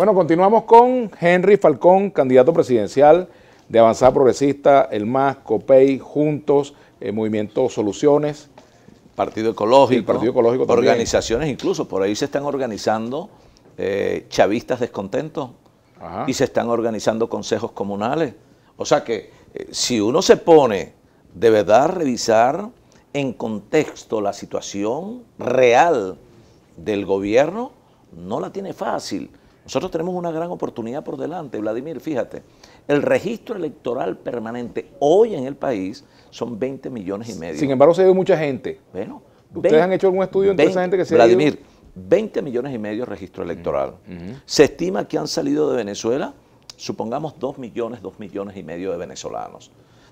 Bueno, continuamos con Henry Falcón, candidato presidencial de Avanzada Progresista, el MAS, COPEI, Juntos, Movimiento Soluciones. Partido Ecológico. El Partido Ecológico también. Organizaciones incluso, por ahí se están organizando chavistas descontentos. Ajá. Y se están organizando consejos comunales. O sea que si uno se pone de verdad a revisar en contexto la situación real del gobierno, no la tiene fácil. Nosotros tenemos una gran oportunidad por delante, Vladimir, fíjate. El registro electoral permanente hoy en el país son 20 millones y medio. Sin embargo, se ha ido mucha gente. Bueno, ¿ustedes han hecho algún estudio entre esa gente que se ha ido? Vladimir, 20 millones y medio registro electoral. Se estima que han salido de Venezuela, supongamos 2 millones y medio de venezolanos.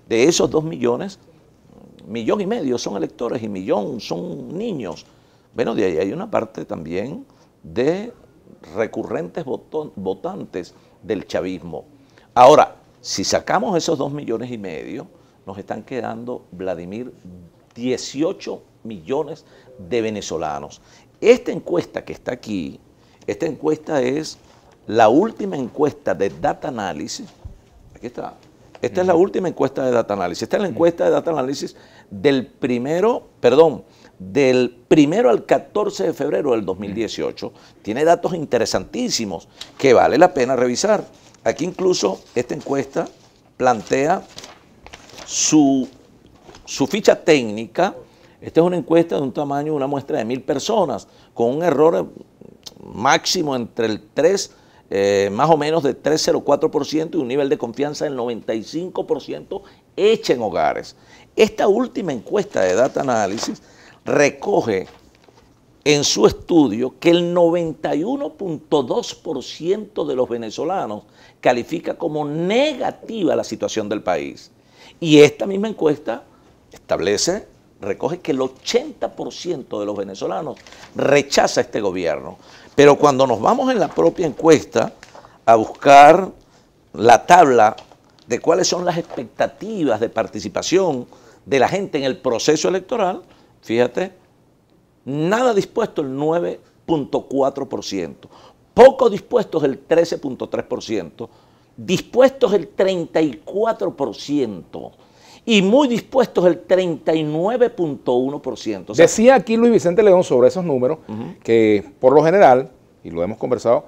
De esos 2 millones, 1,5 millones son electores y 1 millón son niños. Bueno, de ahí hay una parte también de recurrentes votantes del chavismo. Ahora, si sacamos esos 2 millones y medio, nos están quedando, Vladimir, 18 millones de venezolanos. Esta encuesta que está aquí, esta encuesta es la última encuesta de Data Analysis. Aquí está. Esta es la última encuesta de Data Analysis. Esta es la encuesta de Data Analysis del primero al 14 de febrero del 2018. Tiene datos interesantísimos que vale la pena revisar. Aquí incluso esta encuesta plantea su ficha técnica. Esta es una encuesta de un tamaño, una muestra de 1,000 personas, con un error máximo entre el 3, más o menos de 3,04% y un nivel de confianza del 95% hecha en hogares. Esta última encuesta de Data Analysis recoge en su estudio que el 91,2% de los venezolanos califica como negativa la situación del país. Y esta misma encuesta recoge que el 80% de los venezolanos rechaza este gobierno. Pero cuando nos vamos en la propia encuesta a buscar la tabla de cuáles son las expectativas de participación de la gente en el proceso electoral, fíjate, nada dispuesto el 9,4%, poco dispuestos el 13,3%, dispuestos el 34%, y muy dispuestos el 39,1%. O sea, decía aquí Luis Vicente León sobre esos números que por lo general, y lo hemos conversado,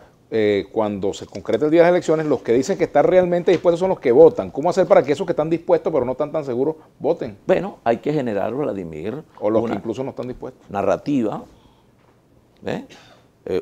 cuando se concreta el día de las elecciones, los que dicen que están realmente dispuestos son los que votan. ¿Cómo hacer para que esos que están dispuestos pero no están tan seguros voten? Bueno, hay que generar, Vladimir, o los que incluso no están dispuestos. Narrativa,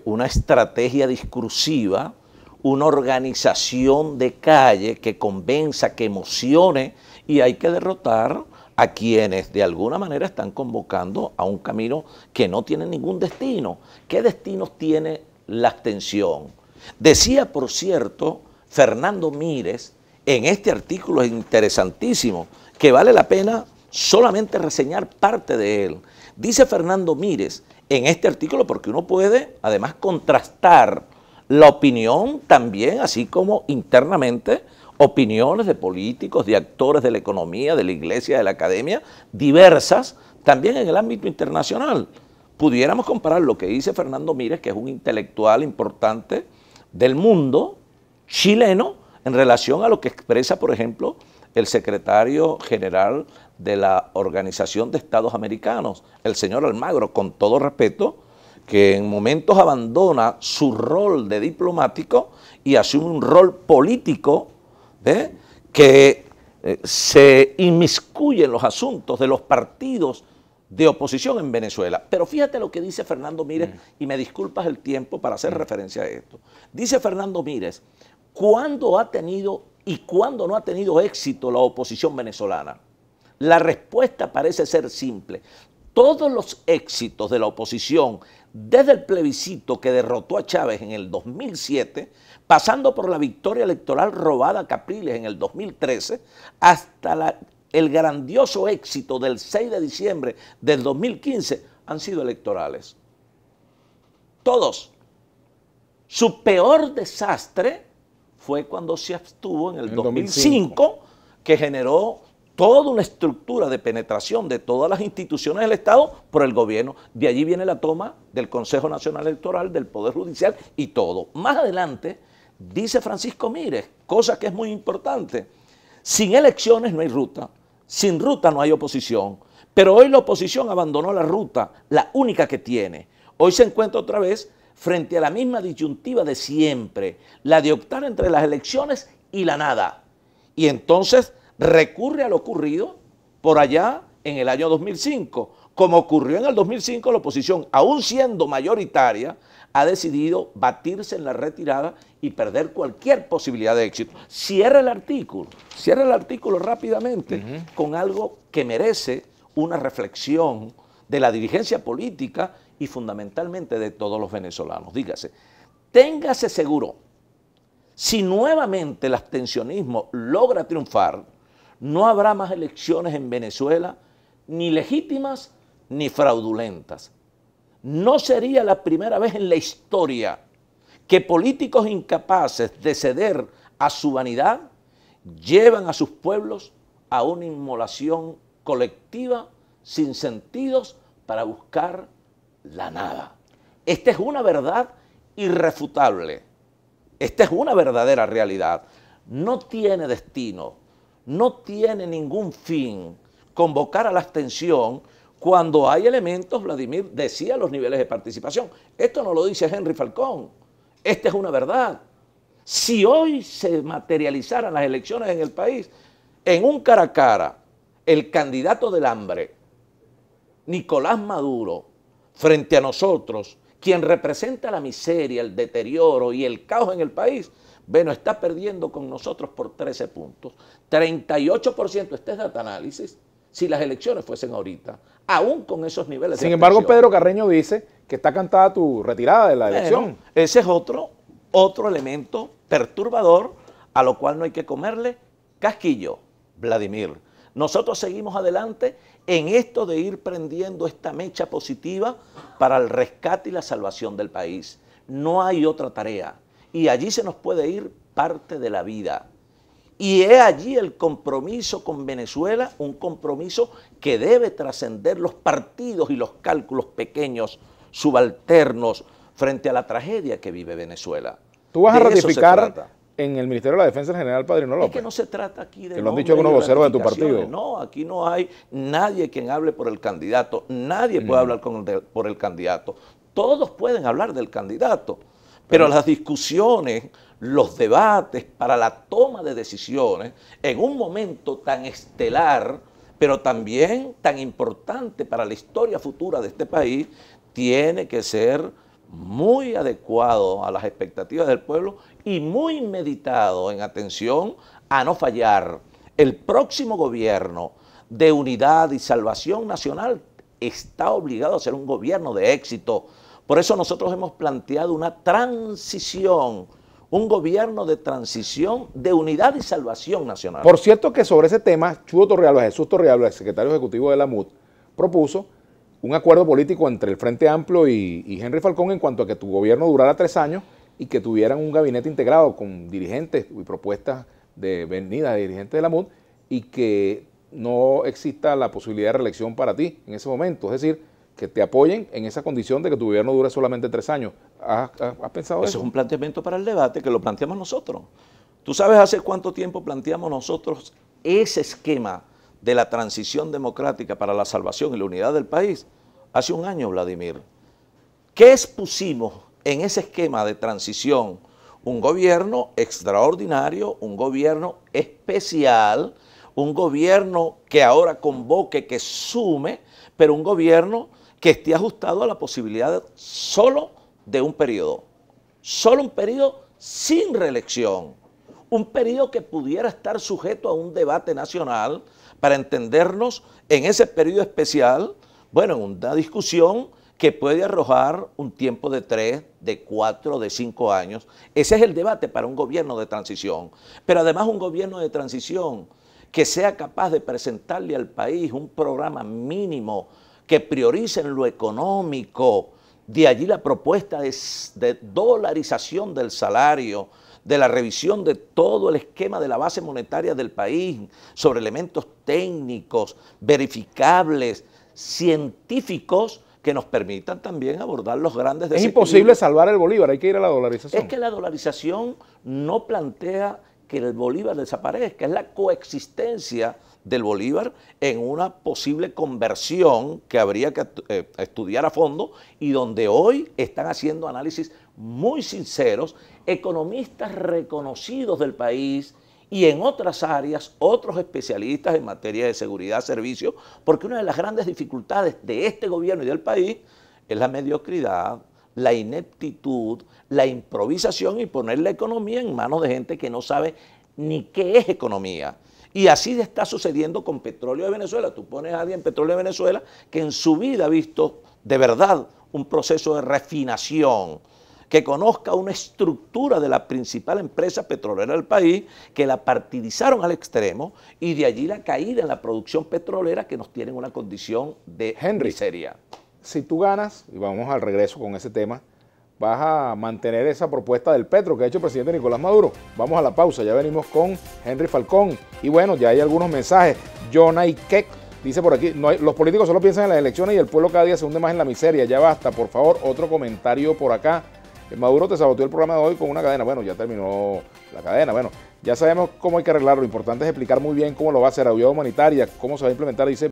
una estrategia discursiva, una organización de calle que convenza, que emocione, y hay que derrotar a quienes de alguna manera están convocando a un camino que no tiene ningún destino. ¿Qué destinos tiene la abstención? Decía, por cierto, Fernando Mírez, en este artículo interesantísimo, que vale la pena solamente reseñar parte de él. Dice Fernando Mírez en este artículo, porque uno puede además contrastar la opinión también, así como internamente, opiniones de políticos, de actores de la economía, de la iglesia, de la academia, diversas, también en el ámbito internacional. Pudiéramos comparar lo que dice Fernando Mírez, que es un intelectual importante del mundo chileno, en relación a lo que expresa, por ejemplo, el secretario general de la Organización de Estados Americanos, el señor Almagro, con todo respeto, que en momentos abandona su rol de diplomático y asume un rol político, que se inmiscuye en los asuntos de los partidos de oposición en Venezuela. Pero fíjate lo que dice Fernando Mírez, y me disculpas el tiempo para hacer referencia a esto. Dice Fernando Mírez, ¿cuándo ha tenido y cuándo no ha tenido éxito la oposición venezolana? La respuesta parece ser simple. Todos los éxitos de la oposición, desde el plebiscito que derrotó a Chávez en el 2007, pasando por la victoria electoral robada a Capriles en el 2013, hasta el grandioso éxito del 6 de diciembre del 2015, han sido electorales. Todos. Su peor desastre fue cuando se abstuvo en el 2005, que generó toda una estructura de penetración de todas las instituciones del Estado por el gobierno. De allí viene la toma del Consejo Nacional Electoral, del Poder Judicial y todo. Más adelante dice Francisco Mírez, cosa que es muy importante, sin elecciones no hay ruta, sin ruta no hay oposición, pero hoy la oposición abandonó la ruta, la única que tiene. Hoy se encuentra otra vez frente a la misma disyuntiva de siempre, la de optar entre las elecciones y la nada. Y entonces recurre a lo ocurrido por allá en el año 2005. Como ocurrió en el 2005, la oposición, aún siendo mayoritaria, ha decidido batirse en la retirada y perder cualquier posibilidad de éxito. Cierra el artículo rápidamente con algo que merece una reflexión de la dirigencia política y fundamentalmente de todos los venezolanos. Dígase, téngase seguro, si nuevamente el abstencionismo logra triunfar, no habrá más elecciones en Venezuela, ni legítimas ni fraudulentas. No sería la primera vez en la historia que políticos incapaces de ceder a su vanidad llevan a sus pueblos a una inmolación colectiva sin sentidos para buscar la nada. Esta es una verdad irrefutable. Esta es una verdadera realidad. No tiene destino, no tiene ningún fin convocar a la abstención cuando hay elementos, Vladimir decía, los niveles de participación. Esto no lo dice Henry Falcón, esta es una verdad. Si hoy se materializaran las elecciones en el país, en un cara a cara, el candidato del hambre, Nicolás Maduro, frente a nosotros, quien representa la miseria, el deterioro y el caos en el país, bueno, está perdiendo con nosotros por 13 puntos. 38%, este es data análisis, si las elecciones fuesen ahorita, aún con esos niveles de Sin embargo, abstención. Pedro Carreño dice que está cantada tu retirada de la elección. Ese es otro elemento perturbador a lo cual no hay que comerle casquillo, Vladimir. Nosotros seguimos adelante en esto de ir prendiendo esta mecha positiva para el rescate y la salvación del país. No hay otra tarea y allí se nos puede ir parte de la vida. Y es allí el compromiso con Venezuela, un compromiso que debe trascender los partidos y los cálculos pequeños, subalternos, frente a la tragedia que vive Venezuela. ¿Tú vas a ratificar en el Ministerio de la Defensa el general Padrino López? Es que no se trata aquí de... Que lo han dicho algunos voceros de tu partido. No, aquí no hay nadie quien hable por el candidato, nadie puede hablar por el candidato. Todos pueden hablar del candidato, pero las discusiones, los debates para la toma de decisiones en un momento tan estelar, pero también tan importante para la historia futura de este país, tiene que ser muy adecuado a las expectativas del pueblo y muy meditado en atención a no fallar. El próximo gobierno de unidad y salvación nacional está obligado a ser un gobierno de éxito. Por eso nosotros hemos planteado una transición, un gobierno de transición de unidad y salvación nacional. Por cierto que sobre ese tema, Chugo Torrealba, Jesús Torrealba, el secretario ejecutivo de la MUD, propuso un acuerdo político entre el Frente Amplio y Henry Falcón en cuanto a que tu gobierno durara 3 años y que tuvieran un gabinete integrado con dirigentes y propuestas de venida de dirigentes de la MUD y que no exista la posibilidad de reelección para ti en ese momento. Es decir, que te apoyen en esa condición de que tu gobierno dure solamente 3 años. ¿Has pensado eso? Eso es un planteamiento para el debate que lo planteamos nosotros. ¿Tú sabes hace cuánto tiempo planteamos nosotros ese esquema de la transición democrática para la salvación y la unidad del país? Hace un año, Vladimir. ¿Qué expusimos en ese esquema de transición? Un gobierno extraordinario, un gobierno especial, un gobierno que ahora convoque, que sume, pero un gobierno que esté ajustado a la posibilidad solo de un periodo sin reelección, un periodo que pudiera estar sujeto a un debate nacional para entendernos en ese periodo especial, bueno, en una discusión que puede arrojar un tiempo de 3, de 4, de 5 años. Ese es el debate para un gobierno de transición, pero además un gobierno de transición que sea capaz de presentarle al país un programa mínimo que priorice en lo económico, de allí la propuesta de dolarización del salario, de la revisión de todo el esquema de la base monetaria del país, sobre elementos técnicos, verificables, científicos, que nos permitan también abordar los grandes Es desequilibrios. imposible salvar el bolívar, hay que ir a la dolarización. Es que la dolarización no plantea que el bolívar desaparezca, es la coexistencia del bolívar en una posible conversión que habría que estudiar a fondo y donde hoy están haciendo análisis muy sinceros, economistas reconocidos del país y en otras áreas, otros especialistas en materia de seguridad, servicios, porque una de las grandes dificultades de este gobierno y del país es la mediocridad, la ineptitud, la improvisación y poner la economía en manos de gente que no sabe ni qué es economía. Y así está sucediendo con Petróleo de Venezuela. Tú pones a alguien en Petróleo de Venezuela que en su vida ha visto de verdad un proceso de refinación, que conozca una estructura de la principal empresa petrolera del país, que la partidizaron al extremo y de allí la caída en la producción petrolera que nos tiene en una condición de miseria. Si tú ganas, y vamos al regreso con ese tema, vas a mantener esa propuesta del petro que ha hecho el presidente Nicolás Maduro. Vamos a la pausa, ya venimos con Henry Falcón. Y bueno, ya hay algunos mensajes. Jonay Keck dice por aquí, los políticos solo piensan en las elecciones y el pueblo cada día se hunde más en la miseria. Ya basta, por favor, otro comentario por acá. Maduro te saboteó el programa de hoy con una cadena. Bueno, ya terminó la cadena. Bueno, ya sabemos cómo hay que arreglarlo. Lo importante es explicar muy bien cómo lo va a hacer, ayuda humanitaria, cómo se va a implementar. Dice